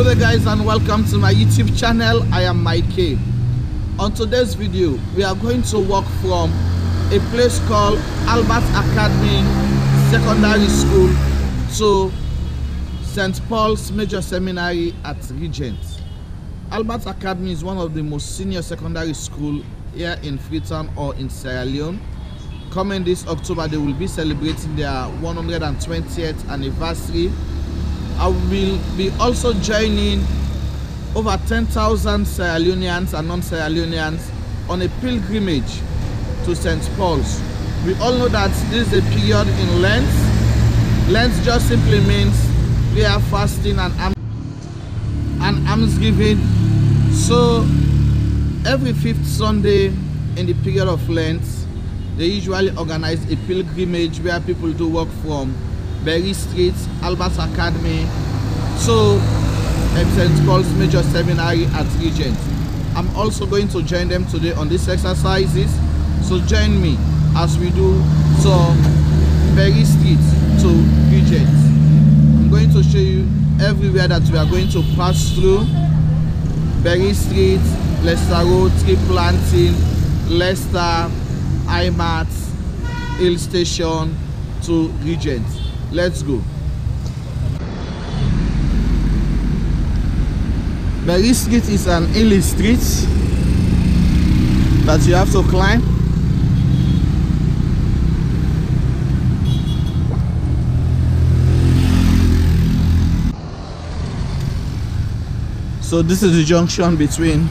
Hello guys, and welcome to my YouTube channel. I am Mike. On today's video, we are going to walk from a place called Albert Academy Secondary School to St. Paul's Major Seminary at Regent. Albert Academy is one of the most senior secondary schools here in Freetown or in Sierra Leone. Coming this October, they will be celebrating their 120th anniversary. I will be also joining over 10,000 Sierra Leoneans and non-Sierra Leoneans on a pilgrimage to St. Paul's. We all know that this is a period in Lent. Lent just simply means prayer, fasting, and almsgiving. So every fifth Sunday in the period of Lent, they usually organize a pilgrimage where people do walk from Berry Street, Albert Academy to St. Paul's Major Seminary at Regent. I'm also going to join them today on these exercises, so join me as we do from Berry Street to Regent. I'm going to show you everywhere that we are going to pass through: Berry Street, Leicester Road, Tree Planting, Leicester, IMAT, Hill Station to Regent. Let's go. Berry Street is an hilly street that you have to climb. So this is the junction between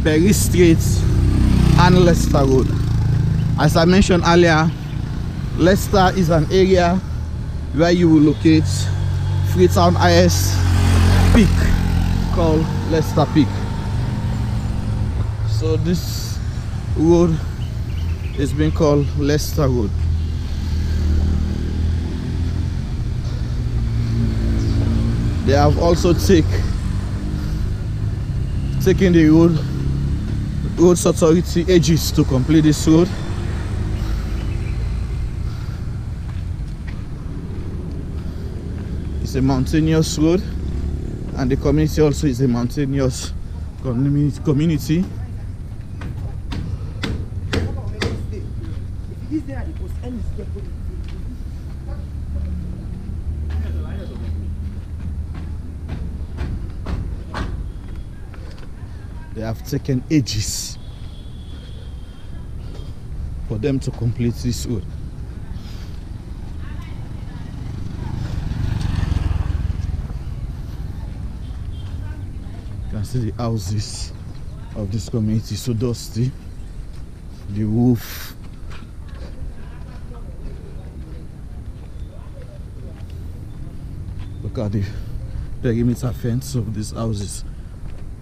Berry Street and Leicester Road. As I mentioned earlier, Leicester is an area where you will locate Freetown highest peak called Leicester Peak. So this road is being called Leicester Road. They have also taken the roads authority ages to complete this road. It's a mountainous road, and the community also is a mountainous community. They have taken ages for them to complete this road. You can see the houses of this community, so dusty. The roof. Look at the perimeter fence of these houses,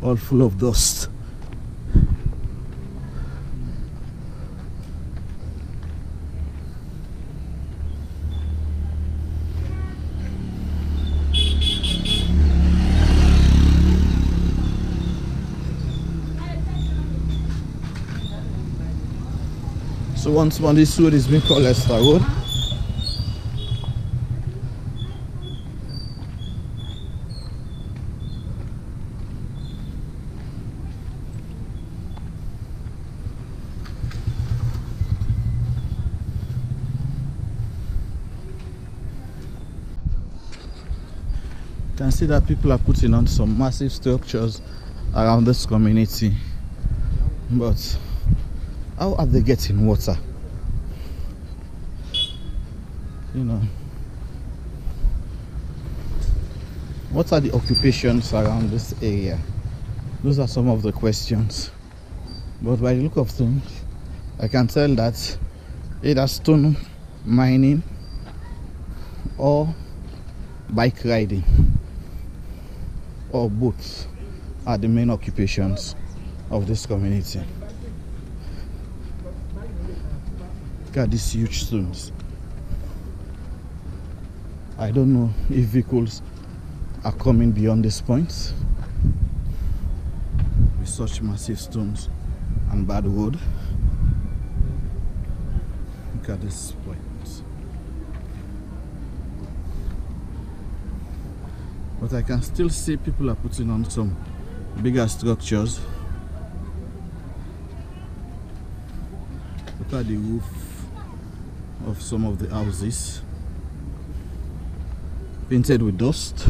all full of dust. So once more, this road is being called Leicester Road. You can see that people are putting on some massive structures around this community, but how are they getting water? You know, what are the occupations around this area? Those are some of the questions. But by the look of things, I can tell that either stone mining or bike riding or both are the main occupations of this community. Look at these huge stones. I don't know if vehicles are coming beyond this point with such massive stones and bad road. Look at this point. but I can still see people are putting on some bigger structures. Look at the roof of some of the houses, painted with dust.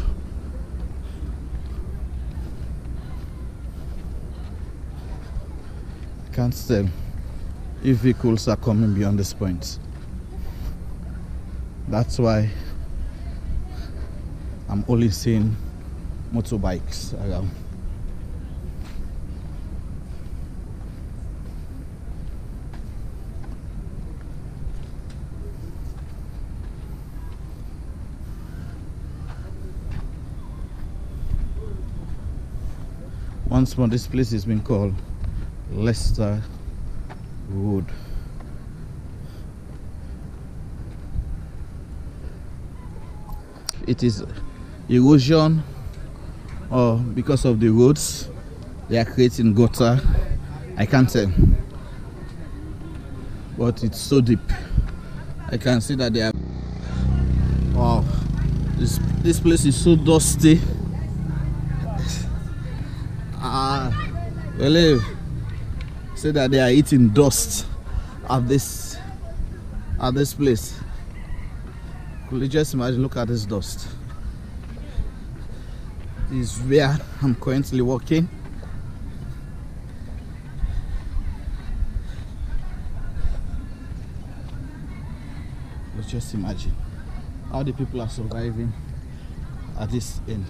I can't tell if vehicles are coming beyond this point. That's why I'm only seeing motorbikes around. Once more, this place has been called Leicester Road. It is erosion, or because of the roads they are creating gutter. I can't tell, but it's so deep. I can see that they are. Wow, this place is so dusty. Believe say that they are eating dust at this place. Could you just imagine? Look at this dust. This is where I'm currently walking. Let's just imagine how the people are surviving at this end.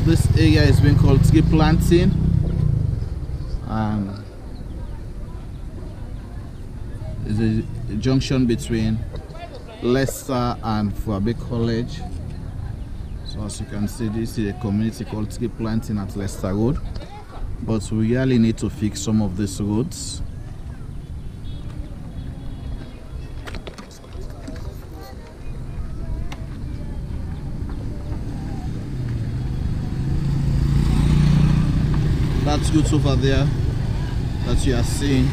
This area is being called tree planting, and is a junction between Leicester and Fuabe College. So as you can see, this is a community called tree planting at Leicester Road, but we really need to fix some of these roads. That route over there that you are seeing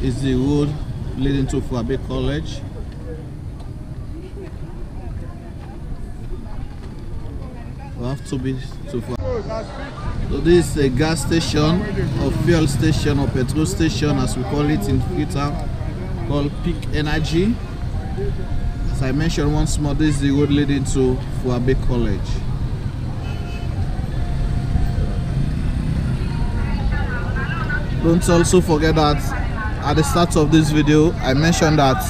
is the road leading to Fuabe College. We have to be to Fuabe. So this is a gas station or fuel station or petrol station, as we call it in Freetown, called Peak Energy. As I mentioned once more, this is the road leading to Fuabe College. Don't also forget that at the start of this video I mentioned that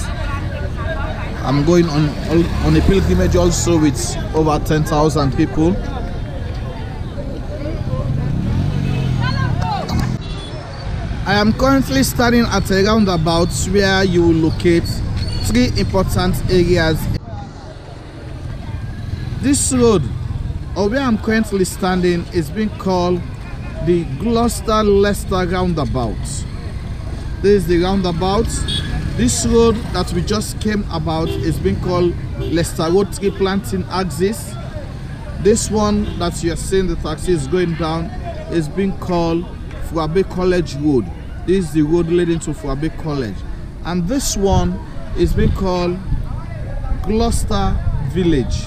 I'm going on a pilgrimage also with over 10,000 people. I am currently standing at a roundabout where you will locate three important areas. This road, or where I'm currently standing, is being called the Gloucester Leicester roundabout. This is the roundabout. This road that we just came about is being called Leicester Road Tree Planting Axis. This one that you are seeing the taxi is going down is being called Fuabe College Road. This is the road leading to Fuabe College, and this one is being called Gloucester Village.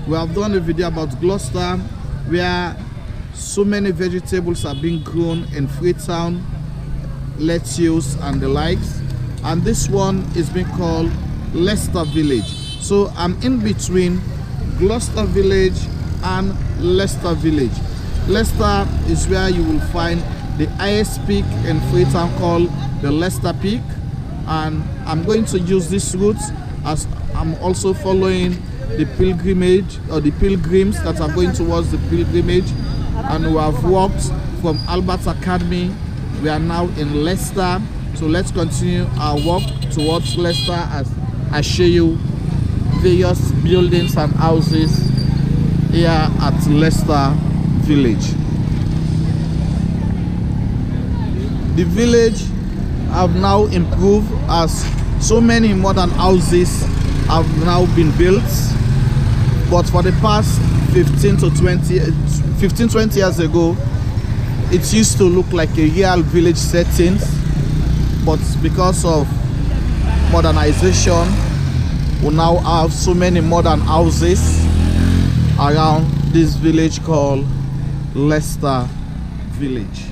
We have done a video about Gloucester where so many vegetables are being grown in Freetown, lettuce and the likes, and this one is being called Leicester Village. So I'm in between Gloucester Village and Leicester Village. Leicester is where you will find the highest peak in Freetown called the Leicester Peak, and I'm going to use this route as I'm also following the pilgrimage or the pilgrims that are going towards the pilgrimage. And we have walked from Albert Academy. We are now in Leicester, So let's continue our walk towards Leicester as I show you various buildings and houses here at Leicester village. The village have now improved as so many modern houses have now been built, but for the past 15 to 20 years ago, it used to look like a real village setting, but because of modernization, we now have so many modern houses around this village called Leicester village.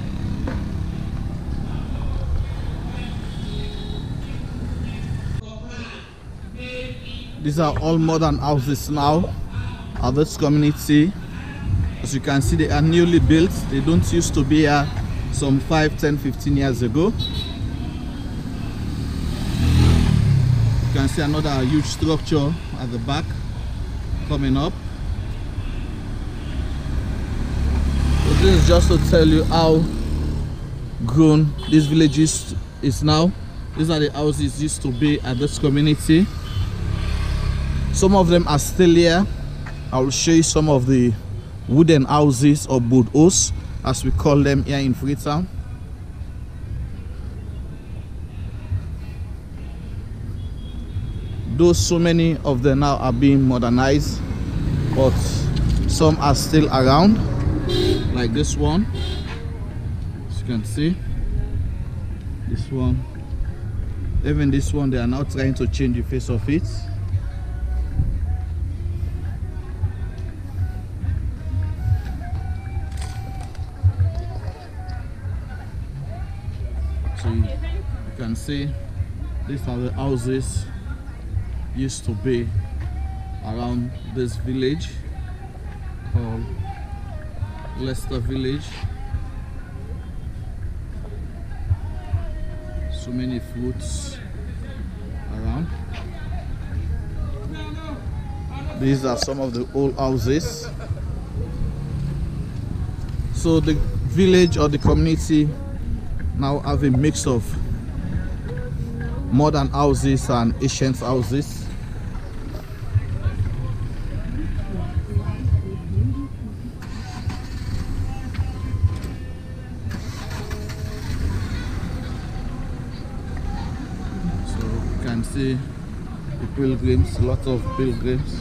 These are all modern houses now at this community. As you can see, they are newly built. They don't used to be here some 5, 10, 15 years ago. You can see another huge structure at the back coming up. So this is just to tell you how grown this village is now. These are the houses used to be at this community. Some of them are still here. I will show you some of the wooden houses or bodos as we call them here in Freetown. Though so many of them now are being modernized, but some are still around, like this one. As you can see, this one, even this one, they are now trying to change the face of it. So you can see these are the houses used to be around this village called Leicester village. So many fruits around. These are some of the old houses. So the village or the community now have a mix of modern houses and ancient houses. So you can see the pilgrims, a lot of pilgrims.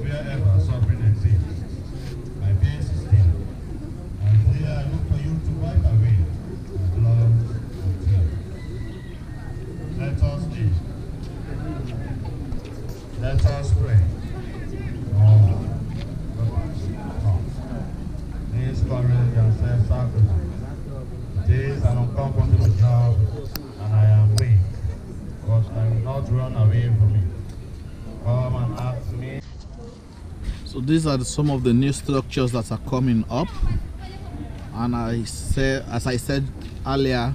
Wherever suffering exists, my base is still. And here I look for you to wipe away the blood of tears. Let us eat. Let us pray. Oh, please courage and self-sacrifice. It is an uncomfortable job, and I am weak, but I will not run away from it. Come and ask me. So these are some of the new structures that are coming up, and as I said earlier,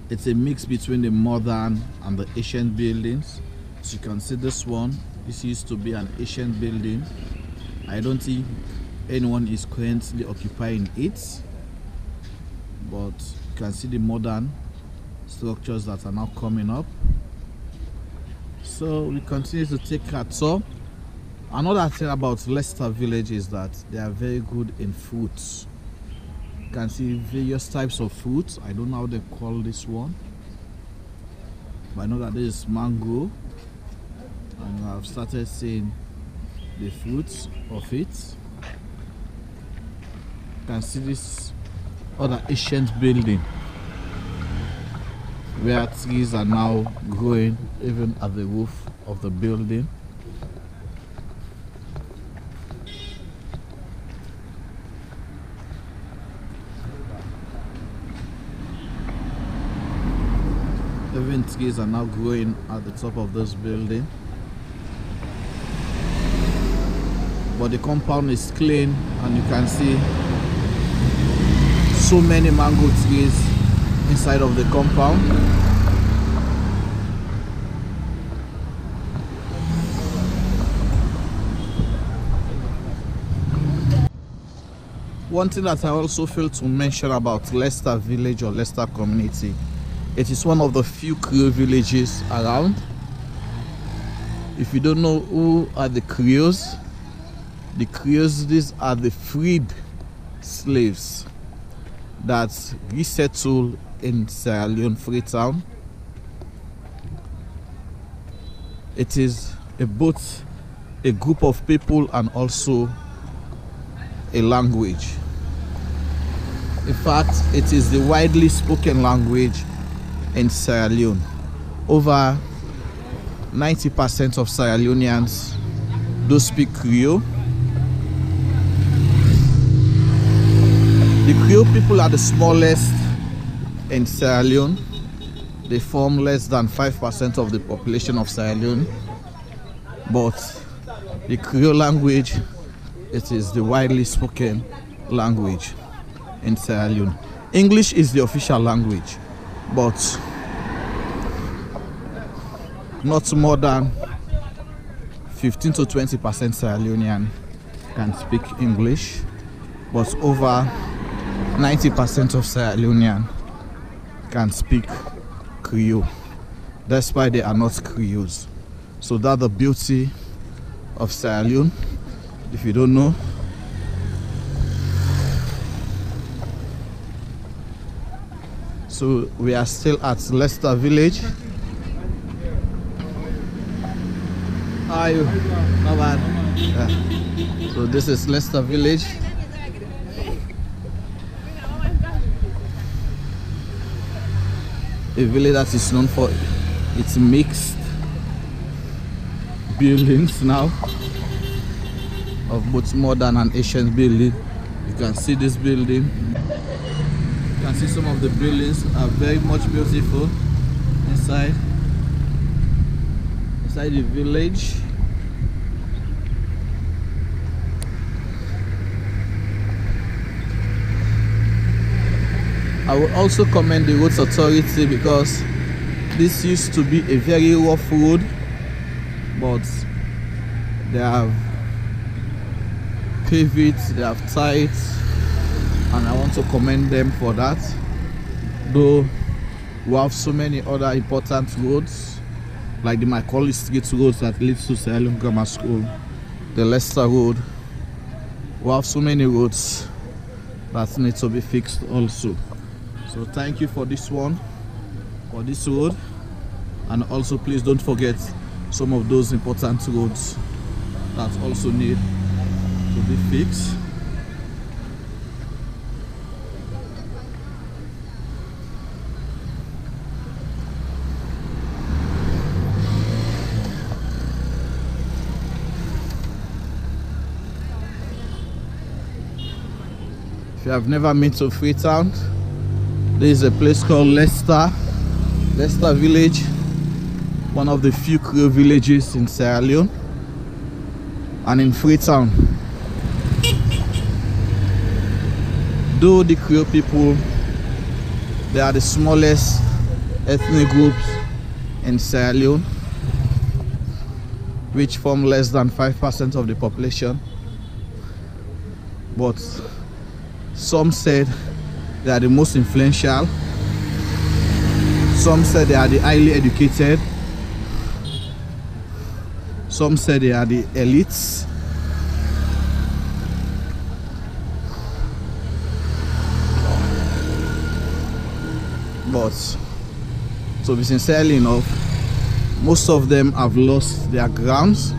it's a mix between the modern and the ancient buildings. So you can see this one. This used to be an ancient building. I don't think anyone is currently occupying it, but you can see the modern structures that are now coming up. So we continue to take a tour. Another thing about Leicester village is that they are very good in fruits. You can see various types of fruits. I don't know how they call this one, but I know that this is mango, and I've started seeing the fruits of it. You can see this other ancient building where trees are now growing even at the roof of the building. Even trees are now growing at the top of this building. But the compound is clean, and you can see so many mango trees inside of the compound. One thing that I also failed to mention about Leicester village or Leicester community, it is one of the few Creole villages around. If you don't know who are the Creoles, these are the freed slaves that resettled in Sierra Leone, Freetown. It is both a group of people and also a language. In fact, it is the widely spoken language in Sierra Leone. Over 90% of Sierra Leoneans do speak Creole. The Creole people are the smallest in Sierra Leone. They form less than 5% of the population of Sierra Leone. But the Creole language, it is the widely spoken language in Sierra Leone. English is the official language, but not more than 15 to 20% Sierra Leonean can speak English, but over 90% of Sierra Leonean can speak Creole, despite they are not Creoles. So that's the beauty of Sierra Leone. If you don't know, so we are still at Leicester village. How are you? Not bad. Yeah. So this is Leicester village. A village that is known for its mixed buildings now, of both modern and ancient building. You can see this building. You can see some of the buildings are very much beautiful inside the village. I would also commend the roads authority, because this used to be a very rough road, but they have paved it, they have tied, and I want to commend them for that. Though we have so many other important roads, like the Macaulay Street road that leads to Sierra Leone Grammar School, the Leicester Road. We have so many roads that need to be fixed also. So thank you for this one, for this road, and also please don't forget some of those important roads that also need to be fixed. If you have never been to Freetown, there is a place called Leicester village, one of the few Creole villages in Sierra Leone and in Freetown. Though the Creole people, they are the smallest ethnic groups in Sierra Leone, which form less than 5% of the population, but some said they are the most influential. Some said they are the highly educated. Some said they are the elites. But to be sincerely enough, most of them have lost their grounds.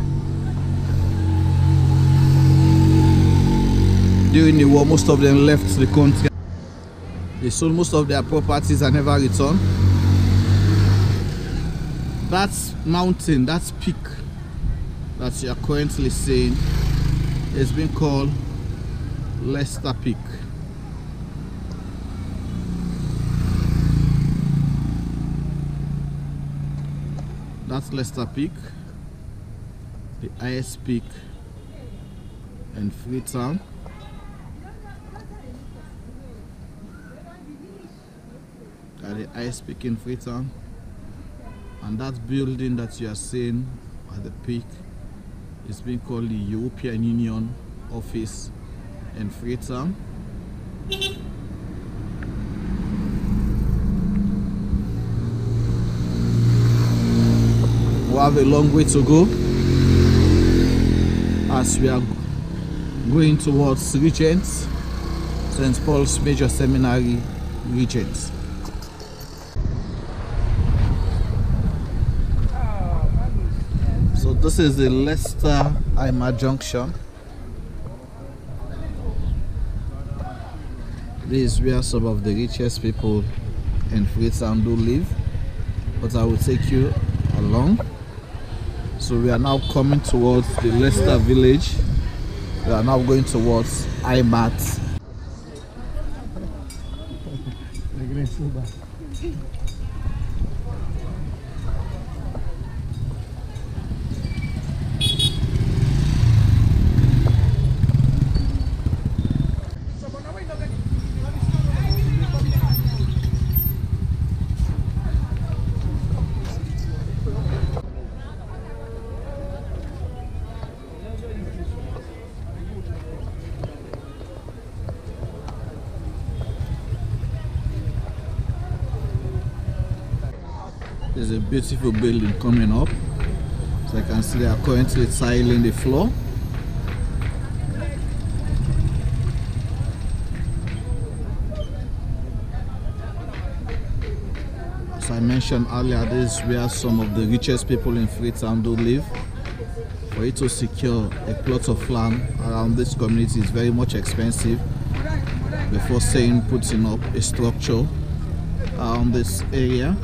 During the war, most of them left the country. They sold most of their properties and never returned. That mountain, that peak that you are currently seeing, has been called Leicester Peak. That's Leicester Peak, the highest peak in Freetown. at the ice peak in Freetown, and that building that you are seeing at the peak is being called the European Union office in Freetown. We have a long way to go as we are going towards Regent, St. Paul's Major Seminary, Regent. So this is the Leicester-Ima junction. This is where some of the richest people in Freetown do live, but I will take you along. So we are now coming towards the Leicester village. We are now going towards embarked. There's a beautiful building coming up. So I can see they are currently tiling the floor. As I mentioned earlier, this is where some of the richest people in Freetown do live. For you to secure a plot of land around this community is very much expensive before putting up a structure around this area.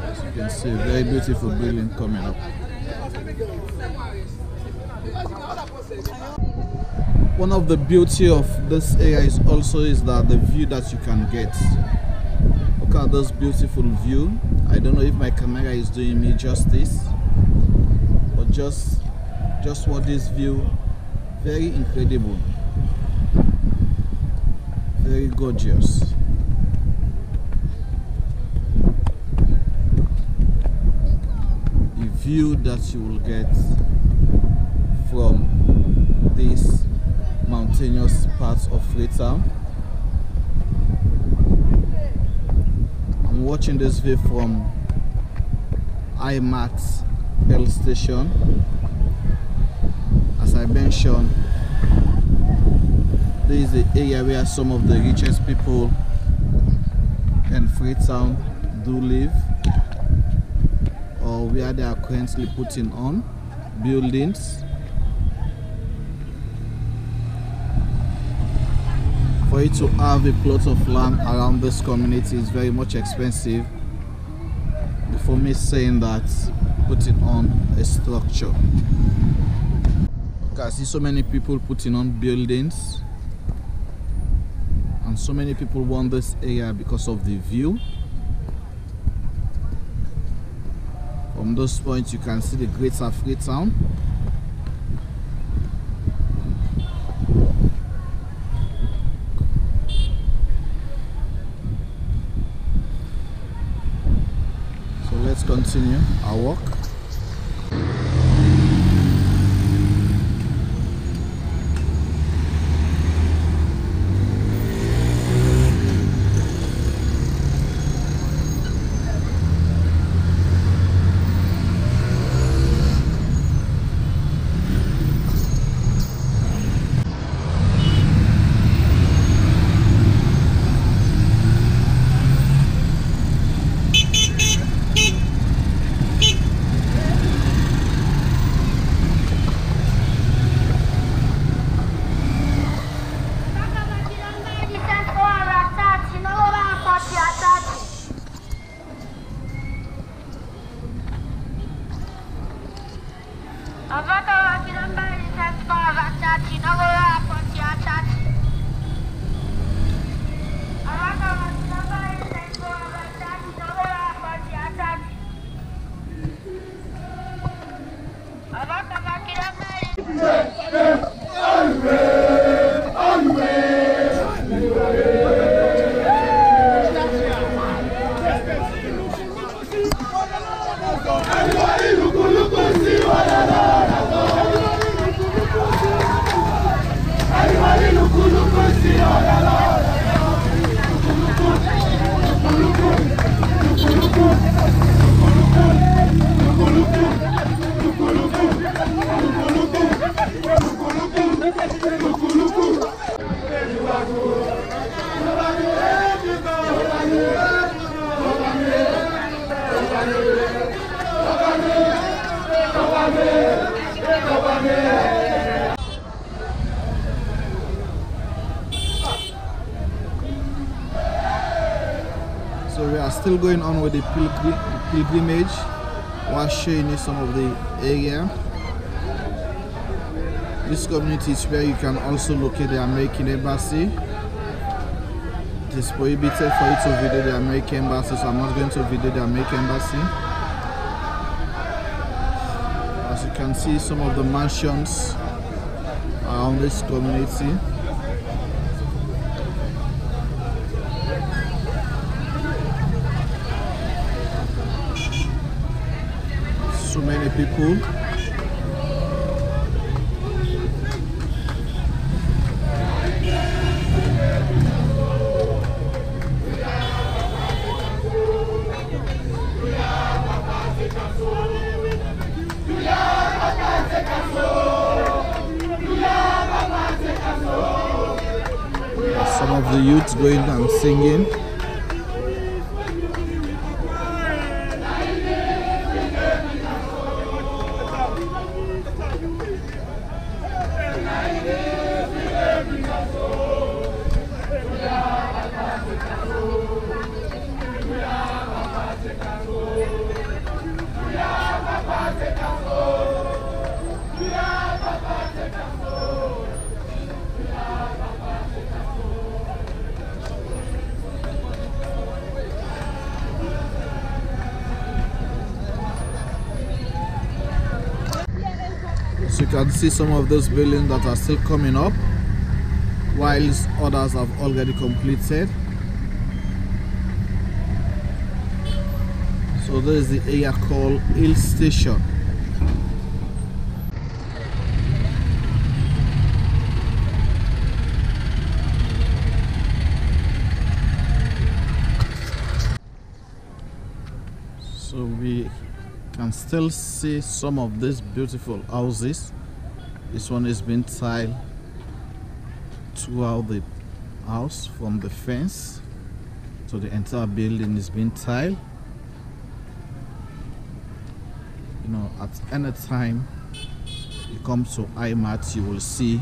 As you can see, a very beautiful building coming up. One of the beauty of this area is that the view that you can get. Look at this beautiful view. I don't know if my camera is doing me justice, but just what this view, very incredible, very gorgeous. The view that you will get from these mountainous parts of Freetown. I'm watching this view from embarked Hill Station. As I mentioned, this is the area where some of the richest people in Freetown do live, or where they are currently putting on buildings. For you to have a plot of land around this community is very much expensive before me saying that putting on a structure. I see so many people putting on buildings, and so many people want this area because of the view. From those points you can see the greater Freetown. So let's continue our walk. So we are still going on with the pilgrimage while showing you some of the area. This community is where you can also locate the American Embassy. It is prohibited for you to video the American Embassy, so I'm not going to video the American Embassy. As you can see, some of the mansions around this community. So many people. Some of the youths going and singing. So you can see some of those buildings that are still coming up, whilst others have already completed. So this is the area called Hill Station. So we can still see some of these beautiful houses. This one is being tiled throughout the house, from the fence to the entire building is being tiled. You know, at any time you come to IMAT, you will see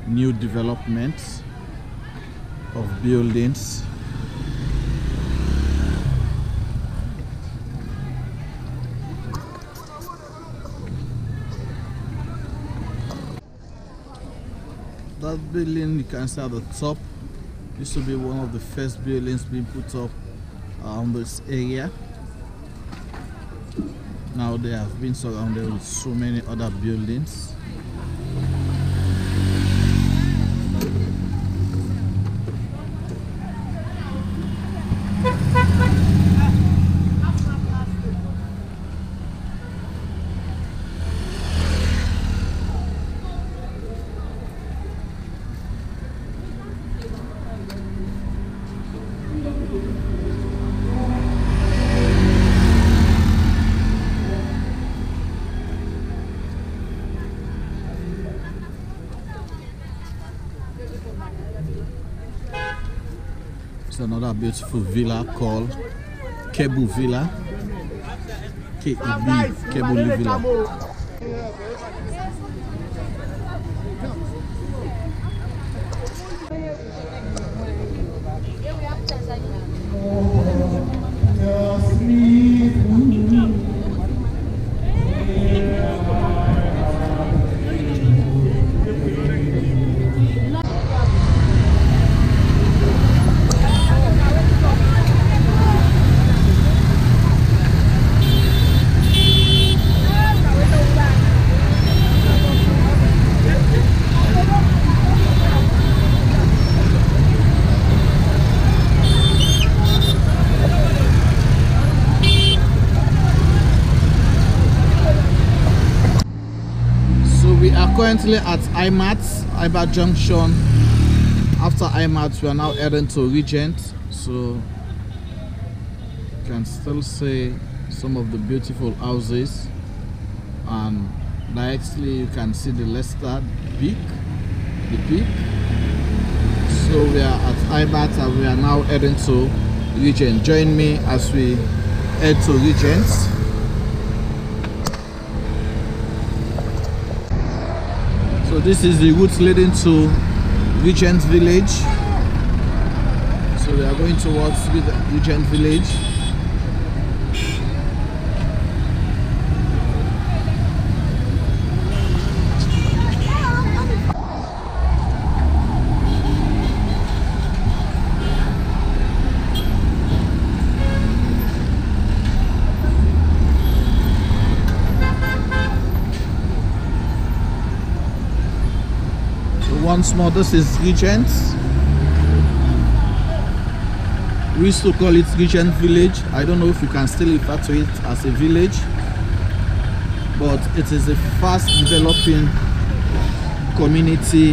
new developments of buildings. That building you can see at the top used to be one of the first buildings being put up around this area. Now they have been surrounded with so many other buildings. It's another beautiful villa called Kebu Villa. K-E-B, Kebu Villa. am currently at IMAT Junction. After IMAT, we are now heading to Regent. So you can still see some of the beautiful houses, and directly you can see the Leicester peak, So we are at IMAT and we are now heading to Regent. Join me as we head to Regent. So this is the route leading to Regent Village. So we are going towards Regent Village. Once more, this is Regent. We used to call it Regent Village. I don't know if you can still refer to it as a village, but it is a fast developing community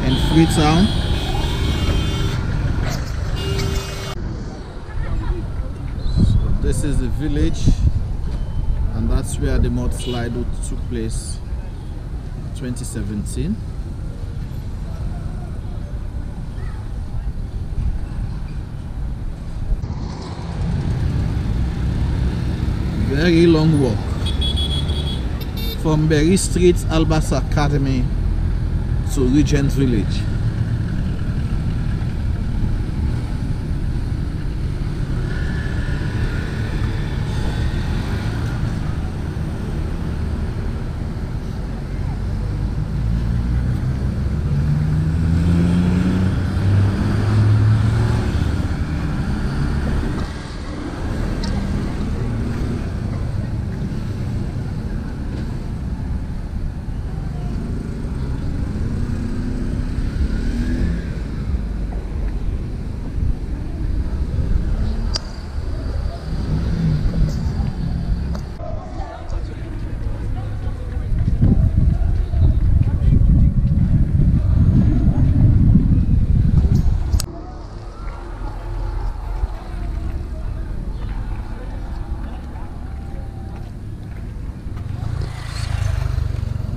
in Freetown. So this is the village, and that's where the mudslide took place. 2017. Very long walk from Berry Street, Albert Academy to Regent Village.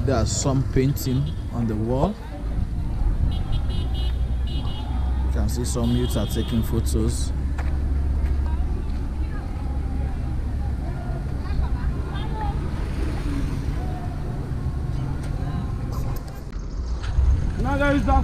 There's some painting on the wall. You can see some youths are taking photos. Now there is that